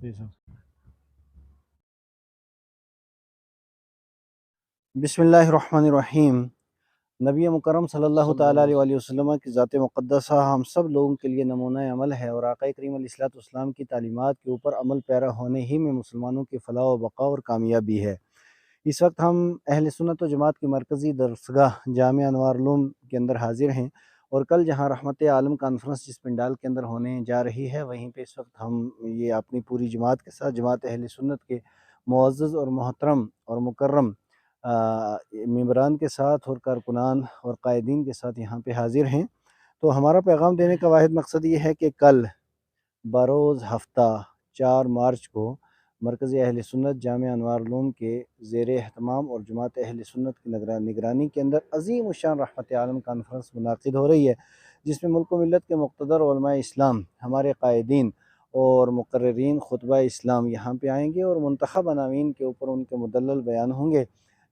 جی صاحب۔ بسم اللہ الرحمن الرحیم۔ نبی مکرم صلی اللہ تعالیٰ علیہ وآلہ وسلم کی ذات مقدسہ ہم سب لوگوں کے لیے نمونہ عمل ہے، اور آقا کریم علیہ الصلوۃ والسلام کی تعلیمات کے اوپر عمل پیرا ہونے ہی میں مسلمانوں کی فلاح و بقا اور کامیابی ہے۔ اس وقت ہم اہل سنت و جماعت کی مرکزی درسگاہ جامعہ انوار العلوم کے اندر حاضر ہیں، اور کل جہاں رحمت عالم کانفرنس جس پنڈال کے اندر ہونے جا رہی ہے، وہیں پہ اس وقت ہم یہ اپنی پوری جماعت کے ساتھ جماعت اہل سنت کے معزز اور محترم اور مکرم ممبران کے ساتھ اور کارکنان اور قائدین کے ساتھ یہاں پہ حاضر ہیں۔ تو ہمارا پیغام دینے کا واحد مقصد یہ ہے کہ کل بروز ہفتہ 4 مارچ کو مرکز اہل سنت جامعہ انوار العلوم کے زیر اہتمام اور جماعت اہل سنت کی نگرانی کے اندر عظیم الشان رحمت عالم کانفرنس منعقد ہو رہی ہے، جس میں ملک و ملت کے مقتدر علماء اسلام، ہمارے قائدین اور مقررین خطبہ اسلام یہاں پہ آئیں گے، اور منتخب عناوین کے اوپر ان کے مدلل بیان ہوں گے،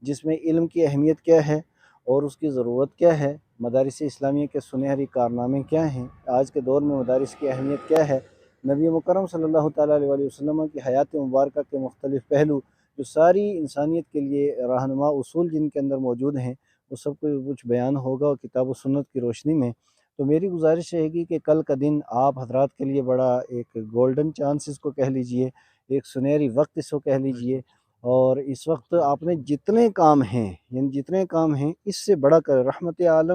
جس میں علم کی اہمیت کیا ہے اور اس کی ضرورت کیا ہے، مدارس اسلامیہ کے سنہری کارنامے کیا ہیں، آج کے دور میں مدارس کی اہمیت کیا ہے، نبی مکرم صلی اللہ تعالیٰ علیہ وآلہ وسلم کی حیات مبارکہ کے مختلف پہلو جو ساری انسانیت کے لیے رہنما اصول جن کے اندر موجود ہیں، وہ سب کچھ بیان ہوگا اور کتاب و سنت کی روشنی میں۔ تو میری گزارش رہے گی کہ کل کا دن آپ حضرات کے لیے بڑا ایک گولڈن چانس اس کو کہہ لیجئے، ایک سنہری وقت اس کو کہہ لیجئے، اور اس وقت آپ نے جتنے کام ہیں، یعنی جتنے کام ہیں اس سے بڑا کر رحمت عالم